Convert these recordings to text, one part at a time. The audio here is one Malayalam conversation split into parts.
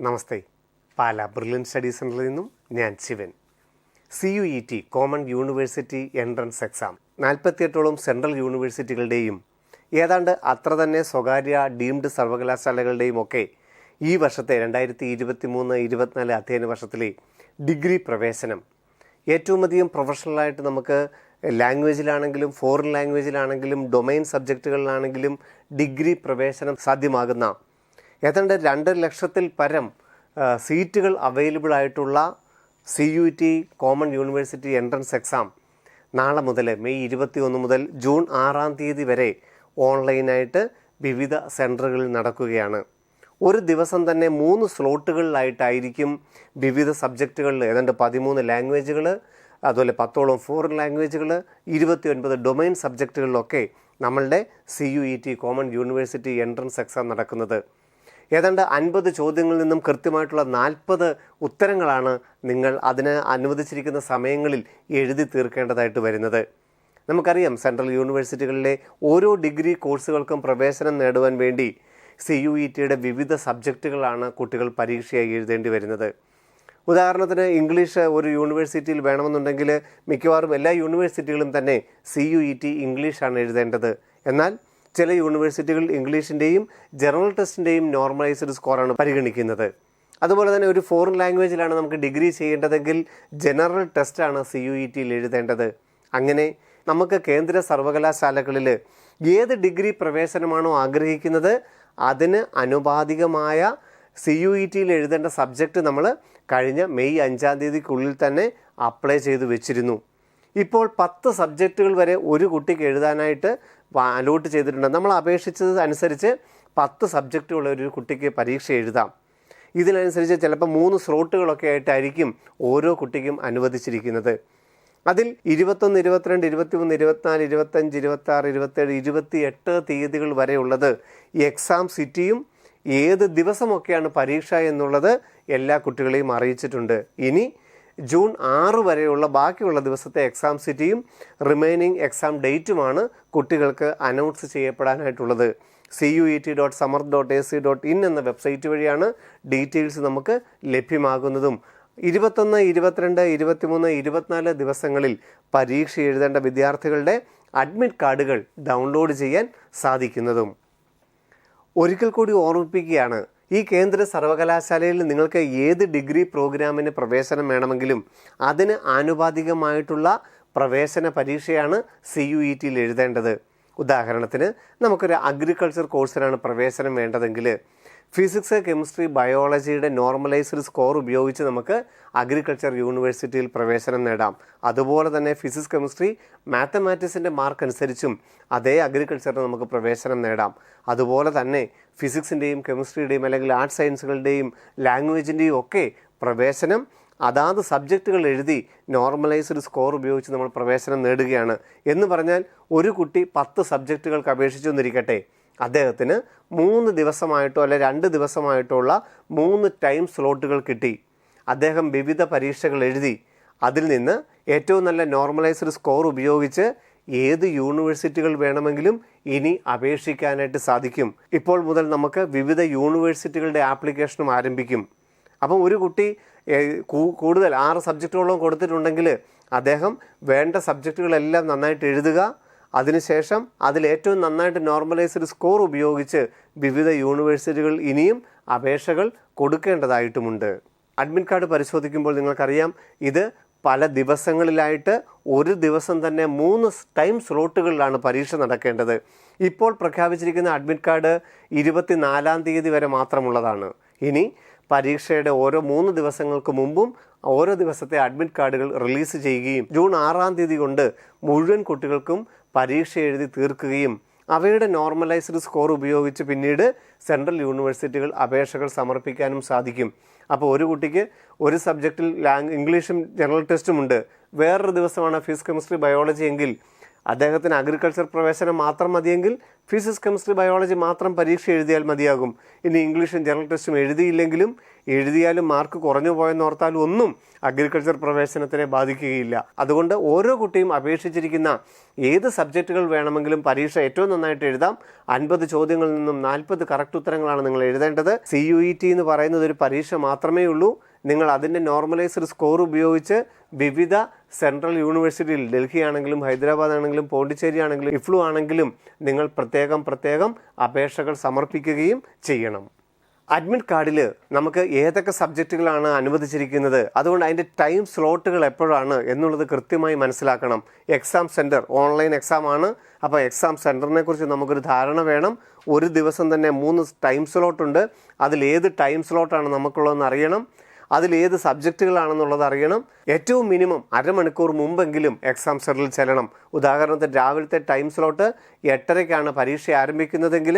നമസ്തേ. പാല ബ്രില്യൻ സ്റ്റഡി സെൻറ്ററിൽ നിന്നും ഞാൻ Shivan. CUET common university entrance exam 48ഓളം സെൻട്രൽ യൂണിവേഴ്സിറ്റികളുടെയും ഏതാണ്ട് അത്ര തന്നെ സ്വകാര്യ ഡീംഡ് സർവകലാശാലകളുടെയും ഒക്കെ ഈ വർഷത്തെ 2023-24 അധ്യയന വർഷത്തിലെ ഡിഗ്രി പ്രവേശനം ഏറ്റവും അധികം പ്രൊഫഷണലായിട്ട് നമുക്ക് ലാംഗ്വേജിലാണെങ്കിലും ഫോറിൻ ലാംഗ്വേജിലാണെങ്കിലും ഡൊമൈൻ സബ്ജക്റ്റുകളിലാണെങ്കിലും ഡിഗ്രി പ്രവേശനം സാധ്യമാകുന്ന ഏതാണ്ട് 2 ലക്ഷത്തിൽ പരം സീറ്റുകൾ അവൈലബിൾ ആയിട്ടുള്ള CUET common university entrance exam നാളെ മുതൽ മെയ് 21 മുതൽ ജൂൺ 6-ാം തീയതി വരെ ഓൺലൈനായിട്ട് വിവിധ സെൻറ്ററുകളിൽ നടക്കുകയാണ്. ഒരു ദിവസം തന്നെ 3 സ്ലോട്ടുകളിലായിട്ടായിരിക്കും വിവിധ സബ്ജക്റ്റുകളിൽ ഏതാണ്ട് 13 ലാംഗ്വേജുകൾ, അതുപോലെ 10ഓളം ഫോറിൻ ലാംഗ്വേജുകൾ, 29 ഡൊമൈൻ സബ്ജക്റ്റുകളിലൊക്കെ നമ്മളുടെ CUET common university entrance exam നടക്കുന്നത്. ഏതാണ്ട് 50 ചോദ്യങ്ങളിൽ നിന്നും കൃത്യമായിട്ടുള്ള 40 ഉത്തരങ്ങളാണ് നിങ്ങൾ അതിന് അനുവദിച്ചിരിക്കുന്ന സമയങ്ങളിൽ എഴുതി തീർക്കേണ്ടതായിട്ട് വരുന്നത്. നമുക്കറിയാം, സെൻട്രൽ യൂണിവേഴ്സിറ്റികളിലെ ഓരോ ഡിഗ്രി കോഴ്സുകൾക്കും പ്രവേശനം നേടുവാൻ വേണ്ടി CUETയുടെ വിവിധ സബ്ജക്റ്റുകളാണ് കുട്ടികൾ പരീക്ഷയായി എഴുതേണ്ടി വരുന്നത്. ഉദാഹരണത്തിന് ഇംഗ്ലീഷ് ഒരു യൂണിവേഴ്സിറ്റിയിൽ വേണമെന്നുണ്ടെങ്കിൽ മിക്കവാറും എല്ലാ യൂണിവേഴ്സിറ്റികളും തന്നെ CUET ഇംഗ്ലീഷാണ് എഴുതേണ്ടത്. എന്നാൽ ചില യൂണിവേഴ്സിറ്റികൾ ഇംഗ്ലീഷിൻ്റെയും ജനറൽ ടെസ്റ്റിൻ്റെയും നോർമലൈസ്ഡ് സ്കോറാണ് പരിഗണിക്കുന്നത്. അതുപോലെ തന്നെ ഒരു ഫോറിൻ ലാംഗ്വേജിലാണ് നമുക്ക് ഡിഗ്രി ചെയ്യേണ്ടതെങ്കിൽ ജനറൽ ടെസ്റ്റാണ് CUETയിൽ എഴുതേണ്ടത്. അങ്ങനെ നമുക്ക് കേന്ദ്ര സർവകലാശാലകളിൽ ഏത് ഡിഗ്രി പ്രവേശനമാണോ ആഗ്രഹിക്കുന്നത് അതിന് അനുപാതികമായ CUETയിൽ എഴുതേണ്ട സബ്ജക്റ്റ് നമ്മൾ കഴിഞ്ഞ മെയ് 5-ാം തീയതിക്കുള്ളിൽ തന്നെ അപ്ലൈ ചെയ്ത് വെച്ചിരുന്നു. ഇപ്പോൾ 10 സബ്ജക്റ്റുകൾ വരെ ഒരു കുട്ടിക്ക് എഴുതാനായിട്ട് അലോട്ട് ചെയ്തിട്ടുണ്ട്. നമ്മൾ അപേക്ഷിച്ചത് അനുസരിച്ച് 10 സബ്ജക്റ്റുള്ള ഒരു കുട്ടിക്ക് പരീക്ഷ എഴുതാം. ഇതിനനുസരിച്ച് ചിലപ്പോൾ 3 സ്ലോട്ടുകളൊക്കെ ആയിട്ടായിരിക്കും ഓരോ കുട്ടിക്കും അനുവദിച്ചിരിക്കുന്നത്. അതിൽ 21, 22, 23, 24, 25, 26, 27, 28 തീയതികൾ വരെ ഉള്ളത് എക്സാം സിറ്റിയും ഏത് ദിവസമൊക്കെയാണ് പരീക്ഷ എന്നുള്ളത് എല്ലാ കുട്ടികളെയും അറിയിച്ചിട്ടുണ്ട്. ഇനി ജൂൺ 6 വരെയുള്ള ബാക്കിയുള്ള ദിവസത്തെ എക്സാം സിറ്റിയും റിമൈനിങ് എക്സാം ഡേറ്റുമാണ് കുട്ടികൾക്ക് അനൗൺസ് ചെയ്യപ്പെടാനായിട്ടുള്ളത്. CUET.samarth.ac.in എന്ന വെബ്സൈറ്റ് വഴിയാണ് ഡീറ്റെയിൽസ് നമുക്ക് ലഭ്യമാകുന്നതും. 21, 22, 23, 24 ദിവസങ്ങളിൽ പരീക്ഷ എഴുതേണ്ട വിദ്യാർത്ഥികളുടെ അഡ്മിറ്റ് കാർഡുകൾ ഡൗൺലോഡ് ചെയ്യാൻ സാധിക്കുന്നതും. ഒരിക്കൽ കൂടി ഓർമ്മിപ്പിക്കുകയാണ്, ഈ കേന്ദ്ര സർവകലാശാലയിൽ നിങ്ങൾക്ക് ഏത് ഡിഗ്രി പ്രോഗ്രാമിന് പ്രവേശനം വേണമെങ്കിലും അതിന് ആനുപാതികമായിട്ടുള്ള പ്രവേശന പരീക്ഷയാണ് CUETയിൽ എഴുതേണ്ടത്. ഉദാഹരണത്തിന് നമുക്കൊരു അഗ്രികൾച്ചർ കോഴ്സിനാണ് പ്രവേശനം വേണ്ടതെങ്കിൽ ഫിസിക്സ്, കെമിസ്ട്രി, ബയോളജിയുടെ നോർമലൈസ്ഡ് സ്കോർ ഉപയോഗിച്ച് നമുക്ക് അഗ്രികൾച്ചർ യൂണിവേഴ്സിറ്റിയിൽ പ്രവേശനം നേടാം. അതുപോലെ തന്നെ ഫിസിക്സ്, കെമിസ്ട്രി, മാത്തമാറ്റിക്സിൻ്റെ മാർക്ക് അനുസരിച്ചും അതേ അഗ്രികൾച്ചറിന് നമുക്ക് പ്രവേശനം നേടാം. അതുപോലെ തന്നെ ഫിസിക്സിൻ്റെയും കെമിസ്ട്രിയുടെയും അല്ലെങ്കിൽ ആർട്സ് സയൻസുകളുടെയും ലാംഗ്വേജിൻ്റെയും ഒക്കെ പ്രവേശനം അതാത് സബ്ജക്റ്റുകൾ എഴുതി നോർമലൈസ്ഡ് സ്കോർ ഉപയോഗിച്ച് നമ്മൾ പ്രവേശനം നേടുകയാണ്. എന്ന് പറഞ്ഞാൽ ഒരു കുട്ടി 10 സബ്ജക്റ്റുകൾക്ക് അപേക്ഷിച്ചു എന്നിരിക്കട്ടെ, അദ്ദേഹത്തിന് 3 ദിവസമായിട്ടോ അല്ലെ 2 ദിവസമായിട്ടോ ഉള്ള 3 ടൈം സ്ലോട്ടുകൾ കിട്ടി. അദ്ദേഹം വിവിധ പരീക്ഷകൾ എഴുതി അതിൽ നിന്ന് ഏറ്റവും നല്ല നോർമലൈസ്ഡ് സ്കോർ ഉപയോഗിച്ച് ഏത് യൂണിവേഴ്സിറ്റികൾ വേണമെങ്കിലും ഇനി അപേക്ഷിക്കാനായിട്ട് സാധിക്കും. ഇപ്പോൾ മുതൽ നമുക്ക് വിവിധ യൂണിവേഴ്സിറ്റികളുടെ ആപ്ലിക്കേഷനും ആരംഭിക്കും. അപ്പം ഒരു കുട്ടി കൂടുതൽ 6 സബ്ജക്റ്റുകളോളം കൊടുത്തിട്ടുണ്ടെങ്കിൽ അദ്ദേഹം വേണ്ട സബ്ജക്റ്റുകളെല്ലാം നന്നായിട്ട് എഴുതുക. അതിനുശേഷം അതിലേറ്റവും നന്നായിട്ട് നോർമലൈസ്ഡ് സ്കോർ ഉപയോഗിച്ച് വിവിധ യൂണിവേഴ്സിറ്റികൾ ഇനിയും അപേക്ഷകൾ കൊടുക്കേണ്ടതായിട്ടുമുണ്ട്. അഡ്മിറ്റ് കാർഡ് പരിശോധിക്കുമ്പോൾ നിങ്ങൾക്കറിയാം, ഇത് പല ദിവസങ്ങളിലായിട്ട് ഒരു ദിവസം തന്നെ 3 ടൈം സ്ലോട്ടുകളിലാണ് പരീക്ഷ നടക്കേണ്ടത്. ഇപ്പോൾ പ്രഖ്യാപിച്ചിരിക്കുന്ന അഡ്മിറ്റ് കാർഡ് 24-ാം തീയതി വരെ മാത്രമുള്ളതാണ്. ഇനി പരീക്ഷയുടെ ഓരോ 3 ദിവസങ്ങൾക്ക് മുമ്പും ഓരോ ദിവസത്തെ അഡ്മിറ്റ് കാർഡുകൾ റിലീസ് ചെയ്യുകയും ജൂൺ 6-ാം തീയതി കൊണ്ട് മുഴുവൻ കുട്ടികൾക്കും പരീക്ഷ എഴുതി തീർക്കുകയും അവയുടെ നോർമലൈസ്ഡ് സ്കോർ ഉപയോഗിച്ച് പിന്നീട് സെൻട്രൽ യൂണിവേഴ്സിറ്റികൾ അപേക്ഷകൾ സമർപ്പിക്കാനും സാധിക്കും. അപ്പോൾ ഒരു കുട്ടിക്ക് ഒരു സബ്ജക്റ്റിൽ ഇംഗ്ലീഷും ജനറൽ ടെസ്റ്റും ഉണ്ട്, വേറൊരു ദിവസമാണ് ഫിസിക്സ്, കെമിസ്ട്രി, ബയോളജി എങ്കിൽ അദ്ദേഹത്തിന് അഗ്രികൾച്ചർ പ്രവേശനം മാത്രം മതിയെങ്കിൽ ഫിസിക്സ്, കെമിസ്ട്രി, ബയോളജി മാത്രം പരീക്ഷ എഴുതിയാൽ മതിയാകും. ഇനി ഇംഗ്ലീഷും ജനറൽ ടെസ്റ്റും എഴുതിയാലും മാർക്ക് കുറഞ്ഞു പോയെന്നോർത്താലും ഒന്നും അഗ്രികൾച്ചർ പ്രവേശനത്തിനെ ബാധിക്കുകയില്ല. അതുകൊണ്ട് ഓരോ കുട്ടിയും അപേക്ഷിച്ചിരിക്കുന്ന ഏത് സബ്ജക്റ്റുകൾ വേണമെങ്കിലും പരീക്ഷ ഏറ്റവും നന്നായിട്ട് എഴുതാം. 50 ചോദ്യങ്ങളിൽ നിന്നും 40 കറക്റ്റ് ഉത്തരങ്ങളാണ് നിങ്ങൾ എഴുതേണ്ടത്. CUET എന്ന് പറയുന്നത് ഒരു പരീക്ഷ മാത്രമേ ഉള്ളൂ. നിങ്ങൾ അതിൻ്റെ നോർമലൈസ്ഡ് സ്കോർ ഉപയോഗിച്ച് വിവിധ സെൻട്രൽ യൂണിവേഴ്സിറ്റിയിൽ, ഡൽഹി ആണെങ്കിലും ഹൈദരാബാദ് ആണെങ്കിലും പോണ്ടിച്ചേരി ആണെങ്കിലും ഇഫ്ലു ആണെങ്കിലും നിങ്ങൾ പ്രത്യേകം അപേക്ഷകൾ സമർപ്പിക്കുകയും ചെയ്യണം. അഡ്മിറ്റ് കാർഡിൽ നമുക്ക് ഏതൊക്കെ സബ്ജക്റ്റുകളാണ് അനുവദിച്ചിരിക്കുന്നത്, അതുകൊണ്ട് അതിൻ്റെ ടൈം സ്ലോട്ടുകൾ എപ്പോഴാണ് എന്നുള്ളത് കൃത്യമായി മനസ്സിലാക്കണം. എക്സാം സെൻറ്റർ ഓൺലൈൻ എക്സാം ആണ്. അപ്പോൾ എക്സാം സെൻറ്ററിനെ കുറിച്ച് നമുക്കൊരു ധാരണ വേണം. ഒരു ദിവസം തന്നെ 3 ടൈം സ്ലോട്ടുണ്ട്. അതിലേത് ടൈം സ്ലോട്ടാണ് നമുക്കുള്ളതെന്ന് അറിയണം. അതിലേത് സബ്ജക്റ്റുകളാണെന്നുള്ളത് അറിയണം. ഏറ്റവും മിനിമം അരമണിക്കൂർ മുമ്പെങ്കിലും എക്സാം സെൻറ്ററിൽ ചെല്ലണം. ഉദാഹരണത്തിന് രാവിലത്തെ ടൈം സ്ലോട്ട് 8:30-ക്കാണ് പരീക്ഷ ആരംഭിക്കുന്നതെങ്കിൽ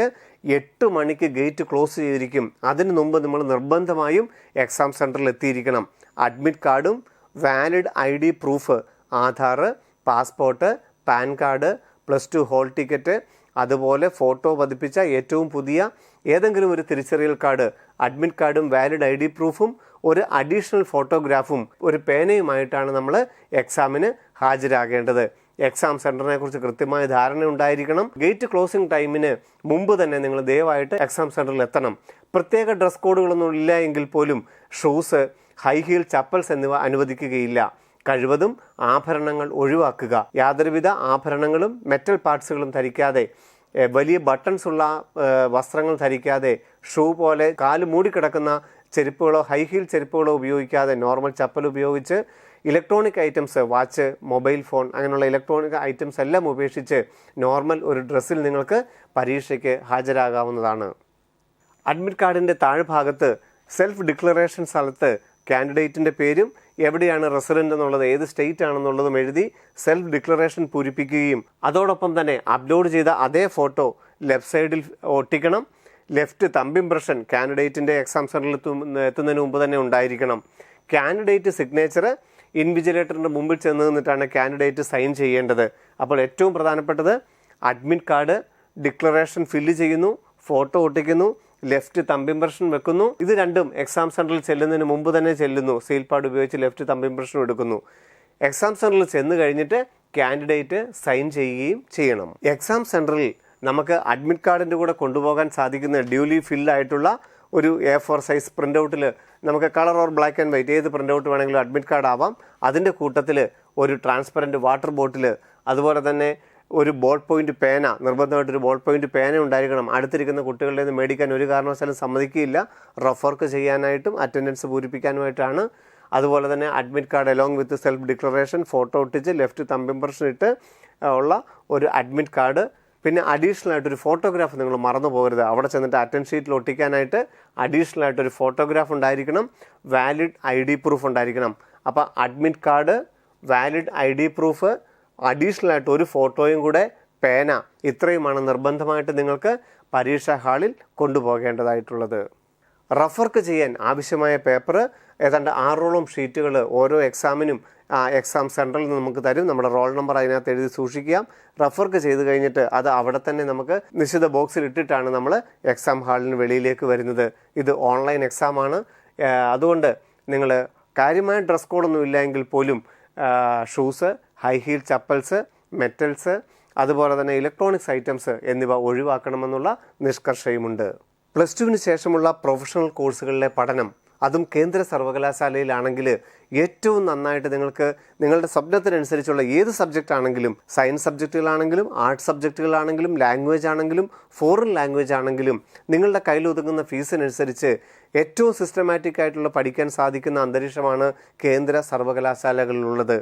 8 മണിക്ക് ഗേറ്റ് ക്ലോസ് ചെയ്തിരിക്കും. അതിന് മുമ്പ് നമ്മൾ നിർബന്ധമായും എക്സാം സെൻറ്ററിൽ എത്തിയിരിക്കണം. അഡ്മിറ്റ് കാർഡും valid ID proof, Aadhaar, passport, pan card, +2 hall ticket, അതുപോലെ ഫോട്ടോ പതിപ്പിച്ച ഏറ്റവും പുതിയ ഏതെങ്കിലും ഒരു തിരിച്ചറിയൽ കാർഡ്, അഡ്മിറ്റ് കാർഡും വാലിഡ് ID പ്രൂഫും ഒരു അഡീഷണൽ ഫോട്ടോഗ്രാഫും ഒരു പേനയുമായിട്ടാണ് നമ്മൾ എക്സാമിന് ഹാജരാകേണ്ടത്. എക്സാം സെൻറ്ററിനെ കുറിച്ച് കൃത്യമായ ധാരണ ഉണ്ടായിരിക്കണം. ഗേറ്റ് ക്ലോസിംഗ് ടൈമിന് മുമ്പ് തന്നെ നിങ്ങൾ ദയവായിട്ട് എക്സാം സെൻറ്ററിൽ എത്തണം. പ്രത്യേക ഡ്രസ് കോഡുകളൊന്നും ഇല്ല എങ്കിൽ പോലും ഷൂസ്, ഹൈ ഹീൽ ചപ്പൽസ് എന്നിവ അനുവദിക്കുകയില്ല. കഴിവതും ആഭരണങ്ങൾ ഒഴിവാക്കുക. യാതൊരുവിധ ആഭരണങ്ങളും മെറ്റൽ പാർട്സുകളും ധരിക്കാതെ, വലിയ ബട്ടൺസ് ഉള്ള വസ്ത്രങ്ങൾ ധരിക്കാതെ, ഷൂ പോലെ കാല് മൂടിക്കിടക്കുന്ന ചെരുപ്പുകളോ ഹൈ ഹീൽ ചെരുപ്പുകളോ ഉപയോഗിക്കാതെ നോർമൽ ചപ്പൽ ഉപയോഗിച്ച് electronic items, watch, mobile phone അങ്ങനെയുള്ള ഇലക്ട്രോണിക് ഐറ്റംസ് എല്ലാം ഉപേക്ഷിച്ച് നോർമൽ ഒരു ഡ്രസ്സിൽ നിങ്ങൾക്ക് പരീക്ഷയ്ക്ക് ഹാജരാകാവുന്നതാണ്. അഡ്മിറ്റ് കാർഡിൻ്റെ താഴ്ഭാഗത്ത് സെൽഫ് ഡിക്ലറേഷൻ സ്ഥലത്ത് കാൻഡിഡേറ്റിൻ്റെ പേരും എവിടെയാണ് റെസിഡൻ്റ് എന്നുള്ളത്, ഏത് സ്റ്റേറ്റ് ആണെന്നുള്ളതും എഴുതി സെൽഫ് ഡിക്ലറേഷൻ പൂരിപ്പിക്കുകയും അതോടൊപ്പം തന്നെ അപ്ലോഡ് ചെയ്ത അതേ ഫോട്ടോ ലെഫ്റ്റ് സൈഡിൽ ഒട്ടിക്കണം. ലെഫ്റ്റ് തമ്പ് ഇംപ്രഷൻ കാൻഡിഡേറ്റിൻ്റെ എക്സാം സെൻറ്ററിൽ എത്തുന്നതിന് മുമ്പ് തന്നെ ഉണ്ടായിരിക്കണം. കാൻഡിഡേറ്റ് സിഗ്നേച്ചർ ഇൻവിജിലേറ്ററിൻ്റെ മുമ്പിൽ ചെന്ന് നിന്നിട്ടാണ് കാൻഡിഡേറ്റ് സൈൻ ചെയ്യേണ്ടത്. അപ്പോൾ ഏറ്റവും പ്രധാനപ്പെട്ടത് അഡ്മിറ്റ് കാർഡ് ഡിക്ലറേഷൻ ഫില്ല് ചെയ്യുന്നു, ഫോട്ടോ ഒട്ടിക്കുന്നു, ലെഫ്റ്റ് തമ്പ് ഇംപ്രഷൻ വെക്കുന്നു. ഇത് രണ്ടും എക്സാം സെൻറ്ററിൽ ചെല്ലുന്നതിന് മുമ്പ് തന്നെ ചെല്ലുന്നു. സീൽ പാഡ് ഉപയോഗിച്ച് ലെഫ്റ്റ് തമ്പ് ഇംപ്രഷൻ എടുക്കുന്നു. എക്സാം സെൻറ്ററിൽ ചെന്ന് കഴിഞ്ഞിട്ട് കാൻഡിഡേറ്റ് സൈൻ ചെയ്യുകയും ചെയ്യണം. എക്സാം സെൻറ്ററിൽ നമുക്ക് അഡ്മിറ്റ് കാർഡിൻ്റെ കൂടെ കൊണ്ടുപോകാൻ സാധിക്കുന്ന ഡ്യൂലി ഫില്ലായിട്ടുള്ള ഒരു A4 സൈസ് പ്രിൻ്റ് ഔട്ടിൽ നമുക്ക് colour or black and white ഏത് പ്രിൻ്റ് ഔട്ട് വേണമെങ്കിലും അഡ്മിറ്റ് കാർഡ് ആവാം. അതിൻ്റെ കൂട്ടത്തിൽ ഒരു ട്രാൻസ്പെറൻറ്റ് വാട്ടർ ബോട്ടിൽ, അതുപോലെ തന്നെ ഒരു ബോൾ പോയിൻ്റ് പേന, നിർബന്ധമായിട്ടൊരു ബോൾ പോയിൻ്റ് പേന ഉണ്ടായിരിക്കണം. അടുത്തിരിക്കുന്ന കുട്ടികളുടെ നിന്ന് മേടിക്കാൻ ഒരു കാരണവശാലും സമ്മതിക്കുകയില്ല. റഫ് വർക്ക് ചെയ്യാനായിട്ടും അറ്റൻഡൻസ് പൂരിപ്പിക്കാനുമായിട്ടാണ്. അതുപോലെ തന്നെ admit card along with self declaration, photo ഒട്ടിച്ച് ലെഫ്റ്റ് തമ്പ് ഇംപ്രഷൻ ഇട്ട് ഉള്ള ഒരു അഡ്മിറ്റ് കാർഡ്. പിന്നെ അഡീഷണൽ ആയിട്ടൊരു ഫോട്ടോഗ്രാഫ് നിങ്ങൾ മറന്നു പോകരുത്. അവിടെ ചെന്നിട്ട് അറ്റൻഡ് ഷീറ്റിൽ ഒട്ടിക്കാനായിട്ട് അഡീഷണൽ ആയിട്ടൊരു ഫോട്ടോഗ്രാഫ് ഉണ്ടായിരിക്കണം. വാലിഡ് ID പ്രൂഫ് ഉണ്ടായിരിക്കണം. അപ്പോൾ admit card, valid ID proof, additional ആയിട്ട് ഒരു ഫോട്ടോയും കൂടെ, പേന, ഇത്രയുമാണ് നിർബന്ധമായിട്ട് നിങ്ങൾക്ക് പരീക്ഷാ ഹാളിൽ കൊണ്ടുപോകേണ്ടതായിട്ടുള്ളത്. റഫ് വർക്ക് ചെയ്യാൻ ആവശ്യമായ പേപ്പർ ഏതാണ്ട് 6ഓളം ഷീറ്റുകൾ ഓരോ എക്സാമിനും എക്സാം സെൻറ്ററിൽ നിന്ന് നമുക്ക് തരും. നമ്മുടെ റോൾ നമ്പർ അതിനകത്ത് എഴുതി സൂക്ഷിക്കാം. റഫ് വർക്ക് ചെയ്ത് കഴിഞ്ഞിട്ട് അത് അവിടെ തന്നെ നമുക്ക് നിശ്ചിത ബോക്സിൽ ഇട്ടിട്ടാണ് നമ്മൾ എക്സാം ഹാളിന് വെളിയിലേക്ക് വരുന്നത്. ഇത് ഓൺലൈൻ എക്സാമാണ്. അതുകൊണ്ട് നിങ്ങൾ കാര്യമായ ഡ്രസ് കോഡൊന്നും ഇല്ല എങ്കിൽ പോലും shoes, high heel chappals, metals, അതുപോലെ തന്നെ ഇലക്ട്രോണിക്സ് ഐറ്റംസ് എന്നിവ ഒഴിവാക്കണമെന്നുള്ള നിഷ്കർഷയുമുണ്ട്. +2 ശേഷമുള്ള പ്രൊഫഷണൽ കോഴ്സുകളിലെ പഠനം, അതും കേന്ദ്ര സർവകലാശാലയിലാണെങ്കിൽ ഏറ്റവും നന്നായിട്ട് നിങ്ങൾക്ക് നിങ്ങളുടെ സ്വപ്നത്തിനനുസരിച്ചുള്ള ഏത് സബ്ജക്റ്റ് ആണെങ്കിലും, സയൻസ് സബ്ജക്റ്റുകളാണെങ്കിലും ആർട്സ് സബ്ജക്റ്റുകളാണെങ്കിലും ലാംഗ്വേജ് ആണെങ്കിലും ഫോറിൻ ലാംഗ്വേജ് ആണെങ്കിലും നിങ്ങളുടെ കയ്യിൽ ഒതുങ്ങുന്ന ഫീസിനനുസരിച്ച് ഏറ്റവും സിസ്റ്റമാറ്റിക് ആയിട്ടുള്ള പഠിക്കാൻ സാധിക്കുന്ന അന്തരീക്ഷമാണ് കേന്ദ്ര സർവകലാശാലകളിലുള്ളത്.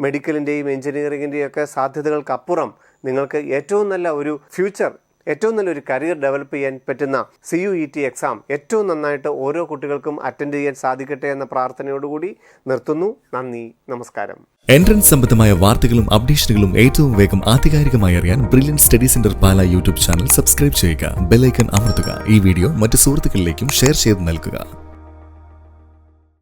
മെഡിക്കലിൻ്റെയും എഞ്ചിനീയറിങ്ങിൻ്റെയും ഒക്കെ സാധ്യതകൾക്കപ്പുറം നിങ്ങൾക്ക് ഏറ്റവും നല്ല ഒരു ഫ്യൂച്ചർ, ഏറ്റവും നല്ലൊരു കരിയർ ഡെവലപ്പ് ചെയ്യാൻ പറ്റുന്ന CUET എക്സാം ഏറ്റവും നന്നായിട്ട് ഓരോ കുട്ടികൾക്കും അറ്റൻഡ് ചെയ്യാൻ സാധിക്കട്ടെ എന്ന പ്രാർത്ഥനയോടുകൂടി നിർത്തുന്നു. നന്ദി, നമസ്കാരം. എൻട്രൻസ് സംബന്ധമായ വാർത്തകളും അപ്ഡേഷനുകളും ഏറ്റവും വേഗം ആധികാരികമായി അറിയാൻ ബ്രില്യൻറ്റ് സ്റ്റഡി സെന്റർ പാല യൂട്യൂബ് ചാനൽ സബ്സ്ക്രൈബ് ചെയ്യുക. ബെൽ ഐക്കൺ അമർത്തുക. ഈ വീഡിയോ മറ്റ് സുഹൃത്തുക്കളിലേക്കും ഷെയർ ചെയ്ത് നൽകുക.